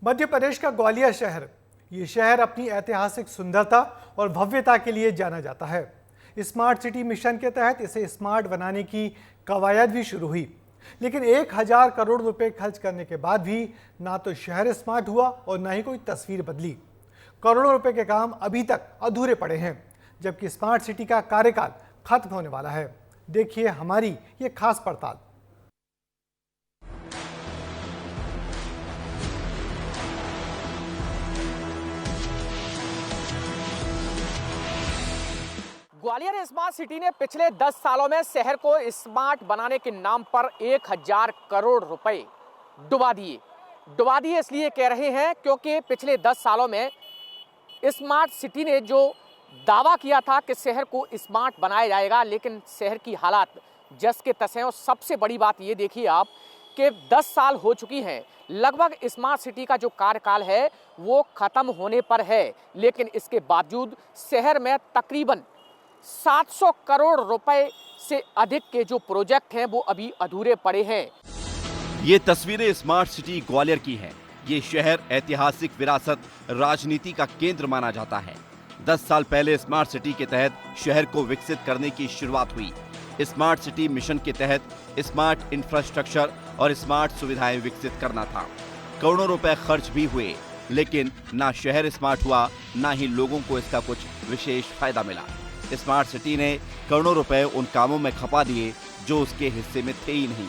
मध्य प्रदेश का ग्वालियर शहर, ये शहर अपनी ऐतिहासिक सुंदरता और भव्यता के लिए जाना जाता है। स्मार्ट सिटी मिशन के तहत इसे स्मार्ट बनाने की कवायद भी शुरू हुई, लेकिन 1000 करोड़ रुपए खर्च करने के बाद भी ना तो शहर स्मार्ट हुआ और ना ही कोई तस्वीर बदली। करोड़ों रुपए के काम अभी तक अधूरे पड़े हैं, जबकि स्मार्ट सिटी का कार्यकाल खत्म होने वाला है। देखिए हमारी ये खास पड़ताल। ग्वालियर स्मार्ट सिटी ने पिछले 10 सालों में शहर को स्मार्ट बनाने के नाम पर 1000 करोड़ रुपए डुबा दिए। इसलिए कह रहे हैं क्योंकि पिछले 10 सालों में स्मार्ट सिटी ने जो दावा किया था कि शहर को स्मार्ट बनाया जाएगा, लेकिन शहर की हालात जस के तस हैं। और सबसे बड़ी बात ये देखिए आप कि 10 साल हो चुकी हैं, लगभग स्मार्ट सिटी का जो कार्यकाल है वो खत्म होने पर है, लेकिन इसके बावजूद शहर में तकरीबन 700 करोड़ रुपए से अधिक के जो प्रोजेक्ट हैं वो अभी अधूरे पड़े हैं। ये तस्वीरें स्मार्ट सिटी ग्वालियर की हैं। ये शहर ऐतिहासिक विरासत, राजनीति का केंद्र माना जाता है। 10 साल पहले स्मार्ट सिटी के तहत शहर को विकसित करने की शुरुआत हुई। स्मार्ट सिटी मिशन के तहत स्मार्ट इंफ्रास्ट्रक्चर और स्मार्ट सुविधाएं विकसित करना था। करोड़ों रुपए खर्च भी हुए, लेकिन ना शहर स्मार्ट हुआ, ना ही लोगों को इसका कुछ विशेष फायदा मिला। स्मार्ट सिटी ने करोड़ों रुपए उन कामों में खपा दिए जो उसके हिस्से में थे ही नहीं।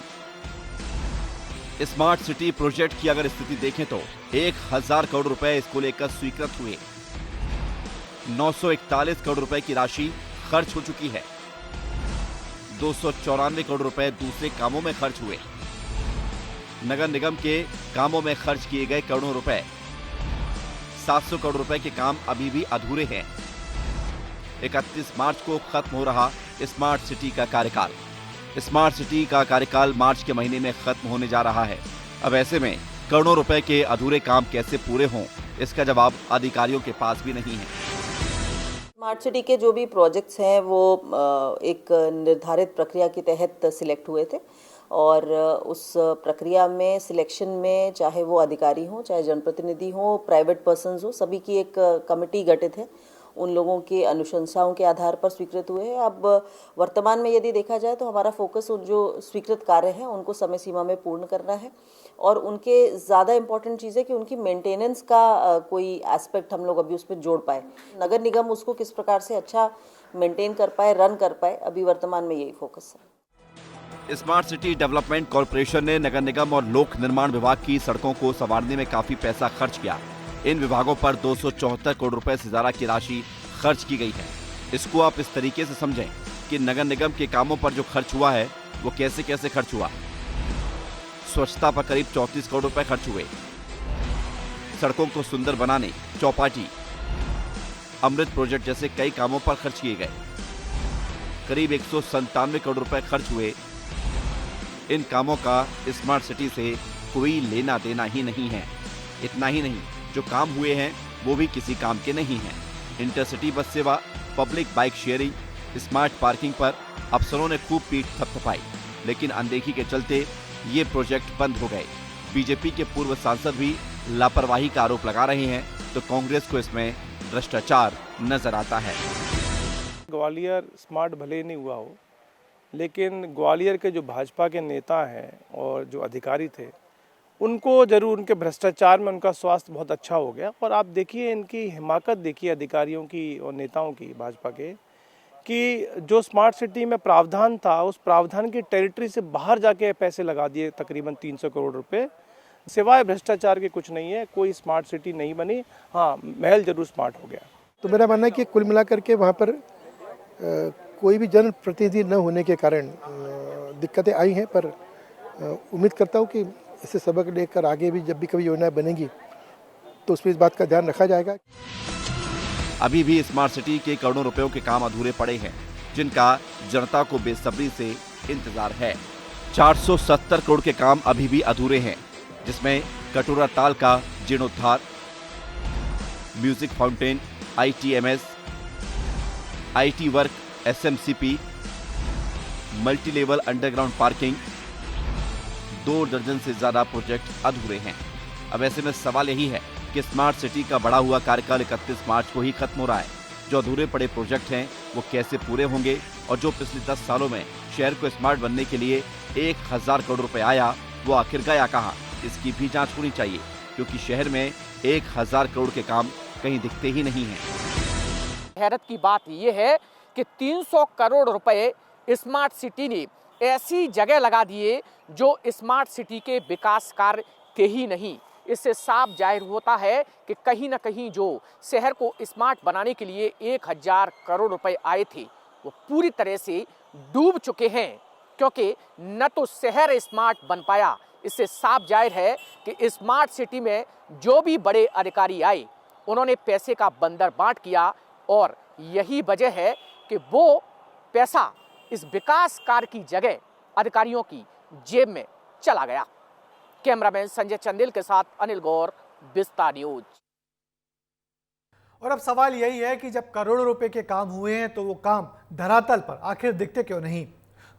स्मार्ट सिटी प्रोजेक्ट की अगर स्थिति देखें तो 1000 करोड़ रुपए इसको लेकर स्वीकृत हुए। 941 करोड़ रुपए की राशि खर्च हो चुकी है। 294 करोड़ रुपए दूसरे कामों में खर्च हुए। नगर निगम के कामों में खर्च किए गए करोड़ों रुपए। 700 करोड़ रुपए के काम अभी भी अधूरे हैं। 31 मार्च को खत्म हो रहा स्मार्ट सिटी का कार्यकाल। स्मार्ट सिटी का कार्यकाल मार्च के महीने में खत्म होने जा रहा है। अब ऐसे में करोड़ों रुपए के अधूरे काम कैसे पूरे हों, इसका जवाब अधिकारियों के पास भी नहीं है। स्मार्ट सिटी के जो भी प्रोजेक्ट्स हैं वो एक निर्धारित प्रक्रिया के तहत सिलेक्ट हुए थे, और उस प्रक्रिया में सिलेक्शन में चाहे वो अधिकारी हो, चाहे जनप्रतिनिधि हो, प्राइवेट पर्सन्स हो, सभी की एक कमेटी गठित है। उन लोगों के अनुशंसाओं के आधार पर स्वीकृत हुए हैं। अब वर्तमान में यदि देखा जाए तो हमारा फोकस उन जो स्वीकृत कार्य हैं उनको समय सीमा में पूर्ण करना है, और उनके ज़्यादा इम्पोर्टेंट चीज़ है कि उनकी मेंटेनेंस का कोई एस्पेक्ट हम लोग अभी उस पर जोड़ पाए। नगर निगम उसको किस प्रकार से अच्छा मेंटेन कर पाए, रन कर पाए, अभी वर्तमान में यही फोकस है। स्मार्ट सिटी डेवलपमेंट कॉर्पोरेशन ने नगर निगम और लोक निर्माण विभाग की सड़कों को संवारने में काफी पैसा खर्च किया। इन विभागों पर 274 करोड़ रुपए से ज्यादा की राशि खर्च की गई है। इसको आप इस तरीके से समझें कि नगर निगम के कामों पर जो खर्च हुआ है वो कैसे कैसे खर्च हुआ। स्वच्छता पर करीब 34 करोड़ रुपए खर्च हुए। सड़कों को सुंदर बनाने, चौपाटी, अमृत प्रोजेक्ट जैसे कई कामों पर खर्च किए गए। करीब 197 करोड़ रुपए खर्च हुए। इन कामों का स्मार्ट सिटी से कोई लेना देना ही नहीं है। इतना ही नहीं, जो काम हुए हैं वो भी किसी काम के नहीं हैं। इंटरसिटी बस सेवा, public bike sharing, smart parking पर अफसरों ने खूब पीठ थपथपाई, लेकिन अनदेखी के चलते ये प्रोजेक्ट बंद हो गए। बीजेपी के पूर्व सांसद भी लापरवाही का आरोप लगा रहे हैं, तो कांग्रेस को इसमें भ्रष्टाचार नजर आता है। ग्वालियर स्मार्ट भले ही नहीं हुआ हो, लेकिन ग्वालियर के जो भाजपा के नेता हैं और जो अधिकारी थे, उनको जरूर उनके भ्रष्टाचार में उनका स्वास्थ्य बहुत अच्छा हो गया। और आप देखिए इनकी हिमाकत देखिए अधिकारियों की और नेताओं की भाजपा के, कि जो स्मार्ट सिटी में प्रावधान था उस प्रावधान की टेरिटरी से बाहर जाके पैसे लगा दिए, तकरीबन 300 करोड़ रुपए। सिवाय भ्रष्टाचार के कुछ नहीं है, कोई स्मार्ट सिटी नहीं बनी। हाँ, महल जरूर स्मार्ट हो गया। तो मेरा मानना है कि कुल मिलाकर के वहाँ पर कोई भी जनप्रतिनिधि न होने के कारण दिक्कतें आई हैं, पर उम्मीद करता हूँ कि इससे सबक लेकर आगे भी जब भी कभी योजनाएं बनेंगी तो उसमें इस बात का ध्यान रखा जाएगा। अभी भी स्मार्ट सिटी के करोड़ों रुपयों के काम अधूरे पड़े हैं, जिनका जनता को बेसब्री से इंतजार है। 470 करोड़ के काम अभी भी अधूरे हैं, जिसमें कटोरा ताल का जीर्णोद्धार, music fountain, ITMS, IT work, SMCP, multi level underground parking, 2 दर्जन से ज्यादा प्रोजेक्ट अधूरे हैं। अब ऐसे में सवाल यही है कि स्मार्ट सिटी का बढ़ा हुआ कार्यकाल 31 मार्च को ही खत्म हो रहा है। जो अधूरे पड़े प्रोजेक्ट हैं वो कैसे पूरे होंगे और जो पिछले 10 सालों में शहर को स्मार्ट बनने के लिए 1000 करोड़ रुपए आया वो आखिर गया कहाँ, इसकी भी जांच होनी चाहिए, क्योंकि शहर में 1000 करोड़ के काम कहीं दिखते ही नहीं हैं। हैरत की बात यह है कि 300 करोड़ रुपए स्मार्ट सिटी ने ऐसी जगह लगा दिए जो स्मार्ट सिटी के विकास कार्य थे ही नहीं। इससे साफ जाहिर होता है कि कहीं ना कहीं जो शहर को स्मार्ट बनाने के लिए 1000 करोड़ रुपए आए थे वो पूरी तरह से डूब चुके हैं, क्योंकि न तो शहर स्मार्ट बन पाया। इससे साफ जाहिर है कि स्मार्ट सिटी में जो भी बड़े अधिकारी आए उन्होंने पैसे का बंदर बांट किया और यही वजह है कि वो पैसा इस विकास कार्य की जगह अधिकारियों की जेब में चला गया। कैमरामैन संजय चंदेल के साथ अनिल गौर, विस्तार न्यूज। और अब सवाल यही है कि जब करोड़ों रुपए के काम हुए हैं तो वो काम धरातल पर आखिर दिखते क्यों नहीं?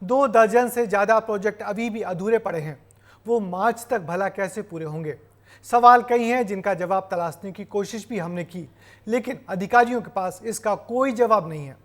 2 दर्जन से ज्यादा प्रोजेक्ट अभी भी अधूरे पड़े हैं, वो मार्च तक भला कैसे पूरे होंगे? सवाल कई हैं जिनका जवाब तलाशने की कोशिश भी हमने की, लेकिन अधिकारियों के पास इसका कोई जवाब नहीं है।